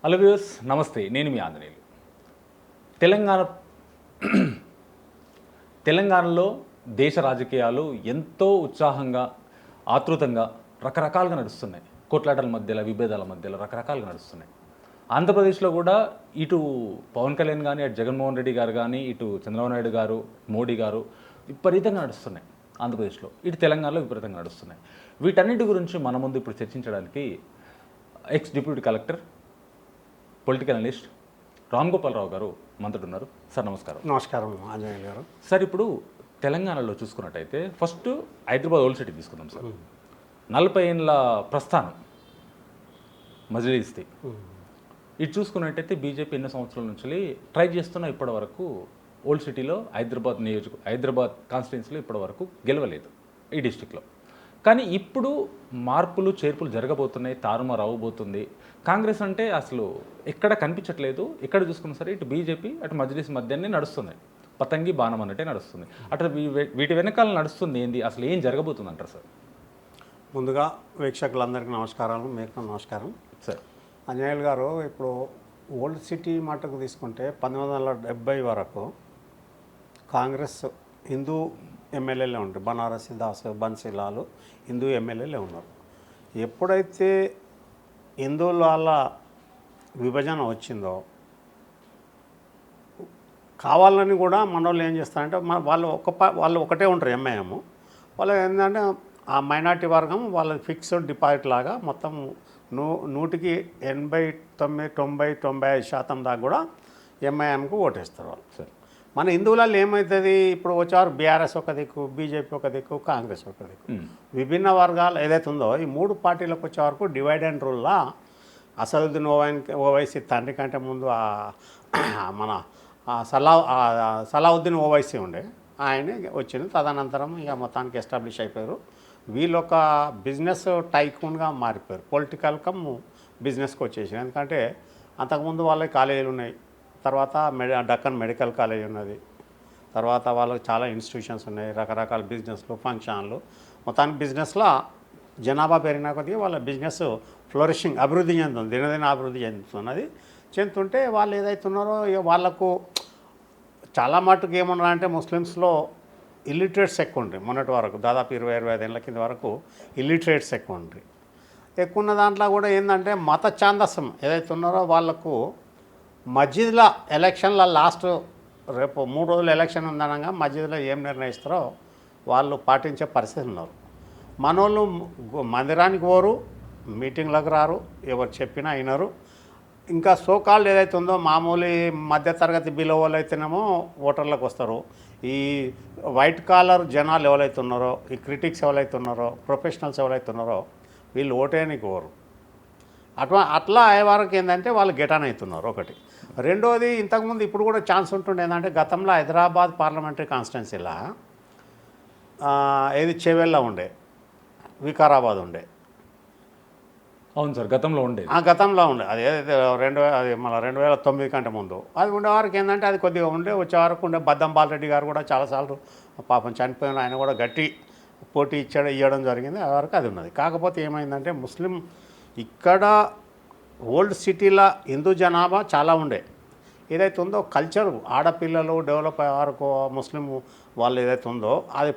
Hello viewers, నమస్తే. నేను మీ ఆంజనేయులు. తెలంగాణ తెలంగాణలో దేశ రాజకీయాలు ఎంతో ఉత్సాహంగా, ఆతృతంగా రకరకాలుగా నడుస్తున్నాయి. కొట్లాటల మధ్యలో, విభేదాల మధ్యలో రకరకాలుగా నడుస్తున్నాయి. ఆంధ్రప్రదేశ్లో కూడా ఇటు పవన్ కళ్యాణ్ కానీ, అటు జగన్మోహన్ రెడ్డి గారు కానీ, ఇటు చంద్రబాబు నాయుడు గారు, మోడీ గారు విపరీతంగా నడుస్తున్నాయి ఆంధ్రప్రదేశ్లో. ఇటు తెలంగాణలో విపరీతంగా నడుస్తున్నాయి. వీటన్నిటి గురించి మన ముందు ఇప్పుడు చర్చించడానికి ex deputy collector, political analyst Ram Gopal Rao garu మనతో ఉన్నారు. సార్ నమస్కారం. నమస్కారం ఆంజనేయ గారు. సార్, ఇప్పుడు తెలంగాణలో చూసుకున్నట్టయితే ఫస్ట్ హైదరాబాద్ ఓల్డ్ సిటీ తీసుకుందాం సార్. 40 ఏళ్ళ ప్రస్థానం మజ్లిస్ది. ఇది చూసుకున్నట్టయితే బీజేపీ ఎన్నో సంవత్సరాల నుంచి ట్రై చేస్తున్న ఇప్పటి వరకు ఓల్డ్ సిటీలో హైదరాబాద్ కాన్స్టిట్యున్సీలో ఇప్పటి వరకు గెలవలేదు ఈ డిస్టిక్లో. కానీ ఇప్పుడు మార్పులు చేర్పులు జరగబోతున్నాయి, తారుమారు అవ్వబోతుంది. కాంగ్రెస్ అంటే అసలు ఎక్కడ కనిపించట్లేదు. ఎక్కడ చూసుకున్నా సరే ఇటు బీజేపీ అటు మజ్లిస్ మధ్యనే నడుస్తుంది. పతంగి బాణం అన్నట్టే నడుస్తుంది. అటు వీటి వెనకాల నడుస్తుంది ఏంది, అసలు ఏం జరగబోతుంది అంటారు సార్? ముందుగా వీక్షకులందరికీ నమస్కారాలు, మీకు నమస్కారం సార్. అంజనేయులు గారు, ఇప్పుడు ఓల్డ్ సిటీ మటుకు తీసుకుంటే 1970 వరకు కాంగ్రెస్ హిందూ ఎమ్మెల్యేలే ఉంటారు. బనారసి దాస్, బన్సీలాలు హిందూ ఎమ్మెల్యేలే ఉన్నారు. ఎప్పుడైతే హిందువుల విభజన వచ్చిందో కావాలని కూడా మన వాళ్ళు ఏం చేస్తారంటే వాళ్ళు ఒకటే ఉంటారు ఎంఐఎం. వాళ్ళు ఏంటంటే ఆ మైనార్టీ వర్గం వాళ్ళ ఫిక్స్డ్ డిపాజిట్ లాగా మొత్తం 100కి 89-90-95% దాకా కూడా ఎంఐఎంకు ఓటేస్తారు వాళ్ళు. సార్, మన హిందువులలో ఏమవుతుంది, ఇప్పుడు వచ్చేవారు బీఆర్ఎస్ ఒక దిక్కు, బీజేపీ ఒక దిక్కు, కాంగ్రెస్ ఒక దిక్కు. విభిన్న వర్గాలు ఏదైతే ఉందో ఈ 3 పార్టీలకు వచ్చే వరకు డివైడ్ అండ్ రూల్లా అసదుద్దీన్ ఓవైసీ తండ్రి కంటే ముందు మన సలావుద్దీన్ ఓవైసీ ఉండే ఆయన వచ్చింది. తదనంతరం ఇక మొత్తానికి ఎస్టాబ్లిష్ అయిపోయారు. వీళ్ళు ఒక బిజినెస్ టైకూన్గా మారిపోయారు. పొలిటికల్ కమ్ బిజినెస్కి వచ్చేసి. ఎందుకంటే అంతకుముందు వాళ్ళకి కాలేజీలు ఉన్నాయి, తర్వాత డక్కన్ మెడికల్ కాలేజ్ ఉన్నది, తర్వాత వాళ్ళకి చాలా ఇన్స్టిట్యూషన్స్ ఉన్నాయి, రకరకాల బిజినెస్లు, ఫంక్షన్లు. మొత్తానికి బిజినెస్లో జనాభా పెరిగిన కొద్దీ వాళ్ళ బిజినెస్ ఫ్లోరిషింగ్, అభివృద్ధి చెందుతుంది, దినదిన అభివృద్ధి చెందుతుంటే వాళ్ళు ఏదైతున్నారో వాళ్ళకు చాలా మటుకు ఏమన్నారంటే ముస్లిమ్స్లో ఇల్లిటరేట్స్ ఎక్కువ ఉంటాయి. మొన్నటి వరకు దాదాపు 20-25 ఏళ్ళ కింద వరకు ఇల్లిటరేట్స్ ఎక్కువ ఉంటాయి. ఎక్కువ ఉన్న దాంట్లో కూడా ఏంటంటే మత ఛాందస్సం ఏదైతే ఉన్నారో వాళ్ళకు మస్జిద్లో ఎలక్షన్ల లాస్ట్ రేపు 3 రోజులు ఎలక్షన్ ఉందనగా మస్జిద్లో ఏం నిర్ణయిస్తారో వాళ్ళు పాటించే పరిస్థితి ఉన్నారు. మనోళ్ళు మందిరానికి పోరు, మీటింగ్లకు రారు, ఎవరు చెప్పినా అయినారు. ఇంకా సోకాల్డ్ ఏదైతే ఉందో మామూలు మధ్యతరగతి బిలో వాళ్ళు అయితేనేమో ఓటర్లకు వస్తారు. ఈ వైట్ కాలర్ జనాలు ఎవరైతే ఉన్నారో, ఈ క్రిటిక్స్ ఎవరైతే ఉన్నారో, ప్రొఫెషనల్స్ ఎవరైతే ఉన్నారో వీళ్ళు ఓటేయడానికి పోరు. అట్లా అయ్యే వరకు ఏంటంటే వాళ్ళు గెటాన్ అవుతున్నారు ఒకటి. రెండోది, ఇంతకుముందు ఇప్పుడు కూడా ఛాన్స్ ఉంటుండే ఏంటంటే గతంలో హైదరాబాద్ పార్లమెంటరీ కాన్స్టిట్యున్సీలా ఏది చెవెల్లా ఉండే, వికారాబాద్ ఉండే. అవును సార్, గతంలో ఉండేది. గతంలో ఉండే అది ఏదైతే మన 2009 కంటే ముందు అది ఉండేవారికి ఏంటంటే అది కొద్దిగా వచ్చే వరకు ఉండే. బద్దం బాలరెడ్డి గారు కూడా చాలాసార్లు పాపం చనిపోయిన ఆయన కూడా గట్టి పోటీ ఇవ్వడం జరిగింది. ఆ వరకు అది ఉన్నది. కాకపోతే ఏమైందంటే ముస్లిం ఇక్కడ ఓల్డ్ సిటీలో హిందూ జనాభా చాలా ఉండే. ఏదైతే ఉందో కల్చర్ ఆడపిల్లలు డెవలప్ అయ్యే వరకు ముస్లిం వాళ్ళు ఏదైతే ఉందో అది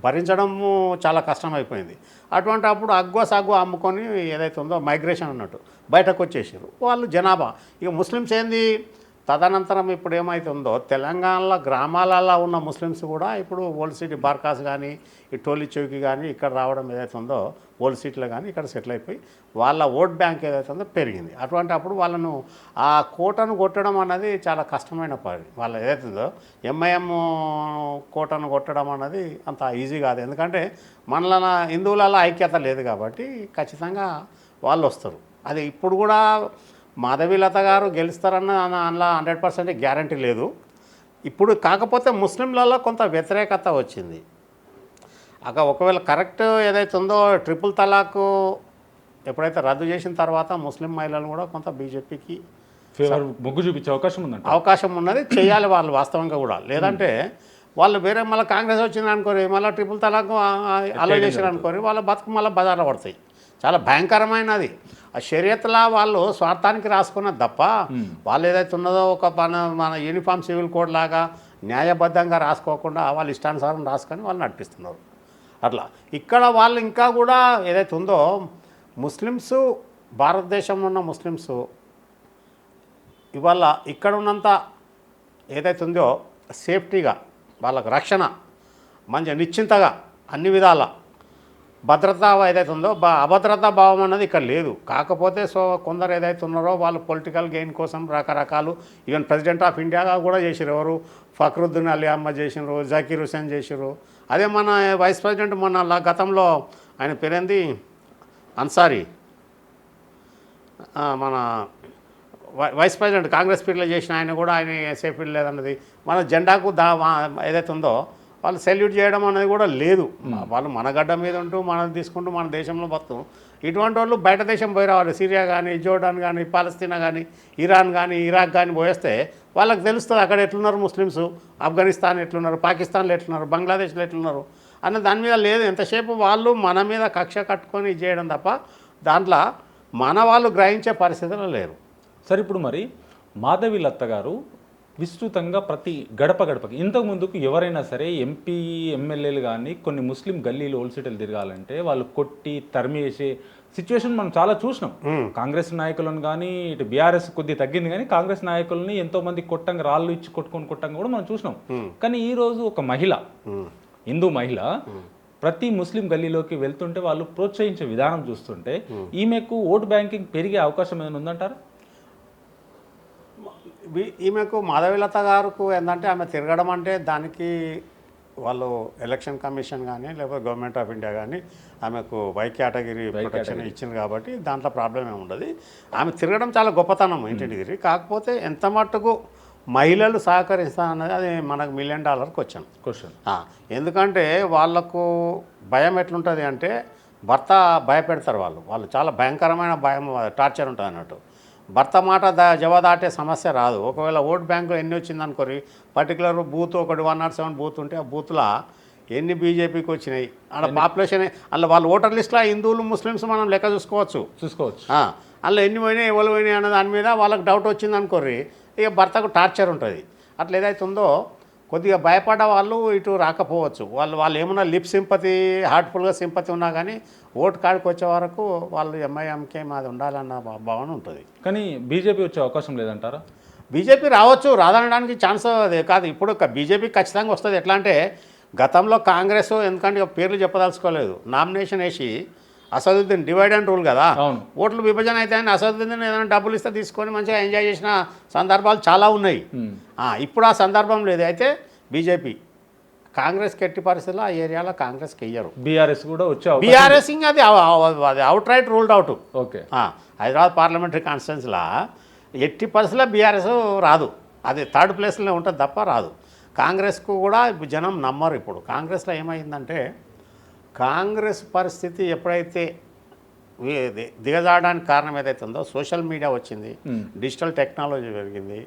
భరించడము చాలా కష్టమైపోయింది. అటువంటి అప్పుడు సాగు అమ్ముకొని ఏదైతే ఉందో మైగ్రేషన్ అన్నట్టు బయటకు వచ్చేసారు వాళ్ళు జనాభా. ఇక ముస్లిమ్స్ ఏంది తదనంతరం ఇప్పుడు ఏమవుతుందో తెలంగాణలో గ్రామాలలో ఉన్న ముస్లిమ్స్ కూడా ఇప్పుడు ఓల్డ్ సిటీ బార్కాస్ కానీ ఈ టోలీ చౌకి కానీ ఇక్కడ రావడం ఏదైతే ఉందో ఓల్డ్ సిటీలో కానీ ఇక్కడ సెటిల్ అయిపోయి వాళ్ళ ఓట్ బ్యాంక్ ఏదైతే ఉందో పెరిగింది. అటువంటి అప్పుడు వాళ్ళను ఆ కోటను కొట్టడం అన్నది చాలా కష్టమైన పని. వాళ్ళు ఏదైతే ఉందో ఎంఐఎం కోటను కొట్టడం అన్నది అంత ఈజీ కాదు. ఎందుకంటే మనల హిందువులలో ఐక్యత లేదు కాబట్టి ఖచ్చితంగా వాళ్ళు వస్తారు. అది ఇప్పుడు కూడా మాధవీలత గారు గెలుస్తారన్న అందులో 100% గ్యారంటీ లేదు ఇప్పుడు. కాకపోతే ముస్లింలలో కొంత వ్యతిరేకత వచ్చింది. ఒకవేళ కరెక్ట్ ఏదైతే ఉందో ట్రిపుల్ తలాక్ ఎప్పుడైతే రద్దు చేసిన తర్వాత ముస్లిం మహిళలు కూడా కొంత బీజేపీకి మొగ్గు చూపించే అవకాశం ఉన్నది. చేయాలి వాళ్ళు వాస్తవంగా కూడా. లేదంటే వాళ్ళు వేరే మళ్ళీ కాంగ్రెస్ వచ్చింది అనుకోరి, మళ్ళీ ట్రిపుల్ తలాక్ అలో చేసారు అనుకోరి, వాళ్ళ బతుకు మళ్ళీ బజార్లో పడతాయి. చాలా భయంకరమైనది. ఆ షరియత్లా వాళ్ళు స్వార్థానికి రాసుకున్నది తప్ప వాళ్ళు ఏదైతే ఉన్నదో ఒక మన యూనిఫామ్ సివిల్ కోడ్ లాగా న్యాయబద్ధంగా రాసుకోకుండా వాళ్ళు ఇష్టానుసారం రాసుకొని వాళ్ళు నడిపిస్తున్నారు. అట్లా ఇక్కడ వాళ్ళు ఇంకా కూడా ఏదైతే ఉందో ముస్లిమ్స్, భారతదేశంలో ఉన్న ముస్లిమ్స్ ఇవాళ ఇక్కడ ఉన్నంత ఏదైతే ఉందో సేఫ్టీగా వాళ్ళకు రక్షణ మంచిగా నిశ్చింతగా అన్ని విధాల భద్రత ఏదైతే ఉందో అభద్రతా భావం అన్నది ఇక్కడ లేదు. కాకపోతే కొందరు ఏదైతే ఉన్నారో వాళ్ళు పొలిటికల్ గెయిన్ కోసం రకరకాలు ఈవెన్ ప్రెసిడెంట్ ఆఫ్ ఇండియాగా కూడా చేసిరు. ఎవరు ఫక్రుద్దీన్ అలీ అహ్మద్ చేసినారు, జకీర్ హుసేన్ చేసిరు. అదే మన వైస్ ప్రెసిడెంట్ మొన్న గతంలో ఆయన పేరేంది అన్సారీ, మన వైస్ ప్రెసిడెంట్ కాంగ్రెస్ పీరియడ్లో చేసిన ఆయన కూడా ఆయన సేఫ్ లేదన్నది. మన జెండాకు ఏదైతే ఉందో వాళ్ళు సెల్యూట్ చేయడం అనేది కూడా లేదు. వాళ్ళు మన గడ్డ మీద ఉంటూ మనం తీసుకుంటూ మన దేశంలో బతుకు. ఇటువంటి వాళ్ళు బయట దేశం పోయి రావాలి. సిరియా కానీ, జోర్డాన్ కానీ, పాలస్తీనా కానీ, ఇరాన్ కానీ, ఇరాక్ కానీ పోయేస్తే వాళ్ళకి తెలుస్తుంది అక్కడ ఎట్లున్నారు ముస్లిమ్స్, ఆఫ్ఘనిస్తాన్ ఎట్లున్నారు, పాకిస్తాన్లో ఎట్లున్నారు, బంగ్లాదేశ్లో ఎట్లున్నారు అన్న దాని మీద లేదు. ఎంతసేపు వాళ్ళు మన మీద కక్ష కట్టుకొని ఇది చేయడం తప్ప దాంట్లో మన వాళ్ళు గ్రహించే పరిస్థితుల్లో లేరు. సరే, ఇప్పుడు మరి మాధవి లత గారు విస్తృతంగా ప్రతి గడపకి ఇంతకు ముందుకు ఎవరైనా సరే ఎంపీ ఎమ్మెల్యేలు కానీ కొన్ని ముస్లిం గల్లీలు ఓల్సిటీలు తిరగాలంటే వాళ్ళు కొట్టి తరిమేసే సిచ్యువేషన్ మనం చాలా చూసినాం. కాంగ్రెస్ నాయకులను కానీ ఇటు బీఆర్ఎస్ కొద్ది తగ్గింది కానీ కాంగ్రెస్ నాయకులని ఎంతోమంది కొట్టంగా రాళ్ళు ఇచ్చి కొట్టంగా కూడా మనం చూసినాం. కానీ ఈరోజు ఒక మహిళ, హిందూ మహిళ ప్రతి ముస్లిం గల్లీలోకి వెళ్తుంటే వాళ్ళు ప్రోత్సహించే విధానం చూస్తుంటే ఈమెకు ఓటు బ్యాంకింగ్ పెరిగే అవకాశం ఏమైనా ఉందంటారా? ఈమెకు మాధవీలత గారికి ఏంటంటే ఆమె తిరగడం అంటే దానికి వాళ్ళు ఎలక్షన్ కమిషన్ కానీ లేకపోతే గవర్నమెంట్ ఆఫ్ ఇండియా కానీ ఆమెకు వై కేటగిరీ ప్రొటెక్షన్ ఇచ్చింది కాబట్టి దాంట్లో ప్రాబ్లం ఏమి ఉండదు. ఆమె తిరగడం చాలా గొప్పతనం ఇంటింటికి. కాకపోతే ఎంత మట్టుకు మహిళలు సహకరిస్తానన్నది అది మనకు $1 మిలియన్ క్వశ్చన్. ఎందుకంటే వాళ్ళకు భయం ఎట్లుంటుంది అంటే భర్త భయపెడతారు. వాళ్ళు చాలా భయంకరమైన భయం, టార్చర్ ఉంటుంది అన్నట్టు. భర్త మాట జవదాటే సమస్య రాదు. ఒకవేళ ఓట్ బ్యాంకులో ఎన్ని వచ్చింది అనుకోరి, పర్టికులర్ బూత్ ఒకటి 107 బూత్ ఉంటే ఆ బూత్లో ఎన్ని బీజేపీకి వచ్చినాయి, అలా పాపులేషన్ అలా వాళ్ళ ఓటర్ లిస్ట్లో హిందువులు ముస్లిమ్స్ మనం లెక్క చూసుకోవచ్చు. అలా ఎన్ని పోయినాయి ఎవరు పోయినాయి అన్న దాని మీద వాళ్ళకి డౌట్ వచ్చింది అనుకోరి, ఇక భర్తకు టార్చర్ ఉంటుంది. అట్లా ఏదైతే ఉందో కొద్దిగా భయపడ్డ వాళ్ళు ఇటు రాకపోవచ్చు. వాళ్ళు ఏమన్నా లిప్ సింపతి, హార్ట్ఫుల్గా సింపతి ఉన్నా కానీ ఓటు కాడికి వచ్చే వరకు వాళ్ళు ఎంఐఎంకే మాది ఉండాలన్న భావన ఉంటుంది. కానీ బీజేపీ వచ్చే అవకాశం లేదంటారా? బీజేపీ రావచ్చు, రాదనడానికి ఛాన్స్ అదే కాదు. ఇప్పుడు బీజేపీ ఖచ్చితంగా వస్తుంది. ఎట్లా అంటే గతంలో కాంగ్రెస్, ఎందుకంటే పేర్లు చెప్పదలుచుకోలేదు, నామినేషన్ వేసి అసదుద్దీన్ డివైడ్ అండ్ రూల్ కదా, ఓట్లు విభజన అయితే అసదుద్దీన్ ఏదైనా డబ్బులు ఇస్తే తీసుకొని మంచిగా ఎంజాయ్ చేసిన సందర్భాలు చాలా ఉన్నాయి. ఇప్పుడు ఆ సందర్భం లేదు. అయితే బీజేపీ కాంగ్రెస్కి ఎట్టి పరిస్థితుల్లో ఆ ఏరియాలో కాంగ్రెస్కి వెయ్యరు. బీఆర్ఎస్ కూడా వచ్చే బీఆర్ఎస్ ఇంకా అది out right ruled out. Okay, Hyderabad parliamentary కాన్స్టిట్యున్సీలో ఎట్టి పరిస్థితుల్లో బీఆర్ఎస్ రాదు. అది థర్డ్ ప్లేస్లో ఉంటుంది తప్ప రాదు. కాంగ్రెస్కు కూడా జనం నమ్మరు. ఇప్పుడు కాంగ్రెస్లో ఏమైందంటే కాంగ్రెస్ పరిస్థితి ఎప్పుడైతే దిగజారడానికి కారణం ఏదైతే ఉందో సోషల్ మీడియా వచ్చింది, డిజిటల్ టెక్నాలజీ పెరిగింది,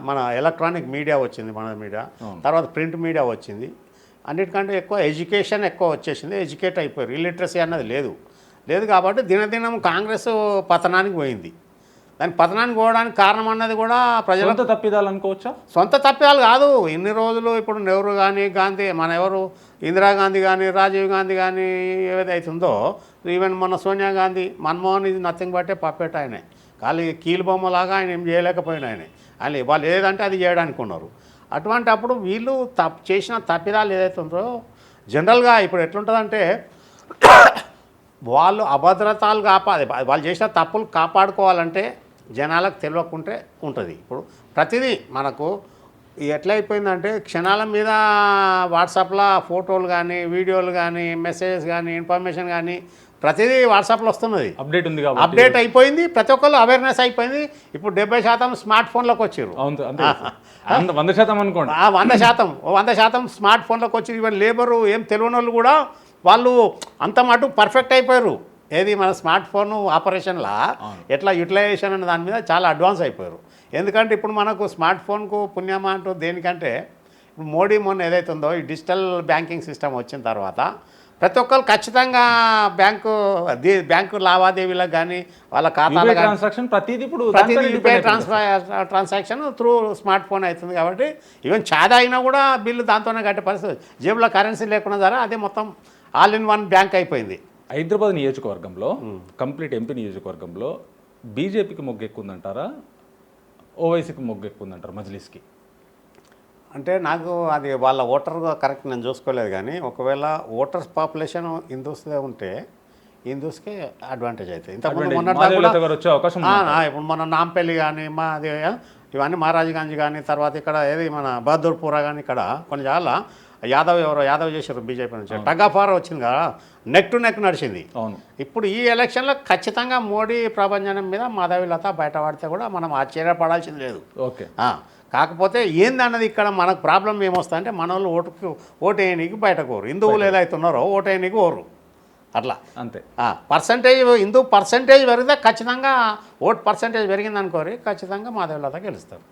మన ఎలక్ట్రానిక్ మీడియా వచ్చింది, మన మీడియా తర్వాత ప్రింట్ మీడియా వచ్చింది. అన్నిటికంటే ఎక్కువ ఎడ్యుకేషన్ ఎక్కువ వచ్చేసింది. ఎడ్యుకేట్ అయిపోయారు. ఇల్లిటరసీ అన్నది లేదు కాబట్టి దినదినం కాంగ్రెస్ పతనానికి పోయింది. దాని పతనానికి పోవడానికి కారణం అన్నది కూడా ప్రజలకు తప్పిదాలు అనుకోవచ్చా? సొంత తప్పిదాలు కాదు. ఇన్ని రోజులు ఇప్పుడు నెహ్రూ కానీ, గాంధీ, మన ఎవరు ఇందిరాగాంధీ కానీ, రాజీవ్ గాంధీ కానీ ఏదైతుందో, ఈవెన్ మన సోనియా గాంధీ, మన్మోహన్, ఇది నథింగ్ బట్టే పప్పెట్ ఆయనే. ఖాళీ కీలు బొమ్మలాగా ఆయన ఏం చేయలేకపోయిన ఆయన వాళ్ళు ఏదంటే అది చేయడానికి ఉన్నారు. అటువంటి అప్పుడు వీళ్ళు చేసిన తప్పిదాలు ఏదైతే ఉందో జనరల్గా ఇప్పుడు ఎట్లుంటుందంటే వాళ్ళు అభద్రతలు వాళ్ళు చేసిన తప్పులు కాపాడుకోవాలంటే జనాలకు తెలియకుంటే ఉంటుంది. ఇప్పుడు ప్రతిదీ మనకు ఎట్లయిపోయిందంటే క్షణాల మీద వాట్సాప్లో ఫోటోలు కానీ, వీడియోలు కానీ, మెసేజెస్ కానీ, ఇన్ఫర్మేషన్ కానీ ప్రతిదీ వాట్సాప్లో వస్తున్నది. అప్డేట్ ఉంది, అప్డేట్ అయిపోయింది. ప్రతి ఒక్కళ్ళు అవేర్నెస్ అయిపోయింది. ఇప్పుడు 70% స్మార్ట్ ఫోన్లోకి వచ్చారు. 100% అనుకోండి, 100% స్మార్ట్ ఫోన్లోకి వచ్చి ఈవెన్ లేబరు ఏం తెలియని వాళ్ళు కూడా వాళ్ళు అంత మటు పర్ఫెక్ట్ అయిపోయారు. ఏది మన స్మార్ట్ ఫోన్ ఆపరేషన్లా ఎట్లా యూటిలైజేషన్ అనే దాని మీద చాలా అడ్వాన్స్ అయిపోయారు. ఎందుకంటే ఇప్పుడు మనకు స్మార్ట్ ఫోన్కు పుణ్యమా అంటూ దేనికంటే ఇప్పుడు మోడీ మొన్న ఏదైతే ఉందో ఈ డిజిటల్ బ్యాంకింగ్ సిస్టమ్ వచ్చిన తర్వాత ప్రతి ఒక్కరు ఖచ్చితంగా బ్యాంకు లావాదేవీలకు కానీ వాళ్ళ ఖాతాలు యూపీఐ కానీ ట్రాన్సాక్షన్ ప్రతిదీ ఇప్పుడు ప్రతిదీ దాంట్లోనే యూపీఐ depend అయిపోతుంది. ట్రాన్సాక్షన్ త్రూ స్మార్ట్ ఫోన్ అవుతుంది కాబట్టి ఈవెన్ చాదా అయినా కూడా బిల్లు దాంతోనే కట్టే పరిస్థితి. జేబులో కరెన్సీ లేకుండా ధర అదే మొత్తం ఆల్ ఇన్ వన్ బ్యాంక్ అయిపోయింది. హైదరాబాద్ నియోజకవర్గంలో కంప్లీట్ ఎంపీ నియోజకవర్గంలో బీజేపీకి మొగ్గు ఎక్కువ ఉందంటారా, ఓవైసీకి మొగ్గు ఎక్కువ ఉందంటారా మజ్లిస్కి? అంటే నాకు అది వాళ్ళ ఓటర్ కరెక్ట్ నేను చూసుకోలేదు కానీ ఒకవేళ ఓటర్స్ పాపులేషన్ హిందూస్లో ఉంటే హిందూస్కే అడ్వాంటేజ్ అవుతుంది. ఇంతకుముందు మొన్న మాధవీలత గారు వచ్చే అవకాశం ఉంది. ఇప్పుడు మన నాంపల్లి కానీ అది ఇవన్నీ మహారాజ్గంజ్ కానీ తర్వాత ఇక్కడ ఏది మన బహదూర్పురా కానీ ఇక్కడ కొన్ని చాలా యాదవ్ చేశారు బీజేపీ నుంచి. టగ్ ఆఫ్ వార్ వచ్చింది కదా, నెక్ టు నెక్ నడిచింది. అవును. ఇప్పుడు ఈ ఎలక్షన్లో ఖచ్చితంగా మోడీ ప్రభంజనం మీద మాధవీలత బయటపడితే కూడా మనం ఆశ్చర్యపడాల్సింది లేదు. ఓకే. కాకపోతే ఏందన్నది ఇక్కడ మనకు ప్రాబ్లం ఏమొస్తుంది అంటే మన వాళ్ళు ఓటేయనికి బయటకు ఓరు, హిందువులు ఏదైతే ఉన్నారో ఓటేయనికి ఓరు అట్లా అంతే. పర్సంటేజ్ హిందూ పర్సంటేజ్ పెరిగితే ఖచ్చితంగా ఓట్ పర్సంటేజ్ పెరిగింది అనుకోరి ఖచ్చితంగా మాధవీలత గెలుస్తారు.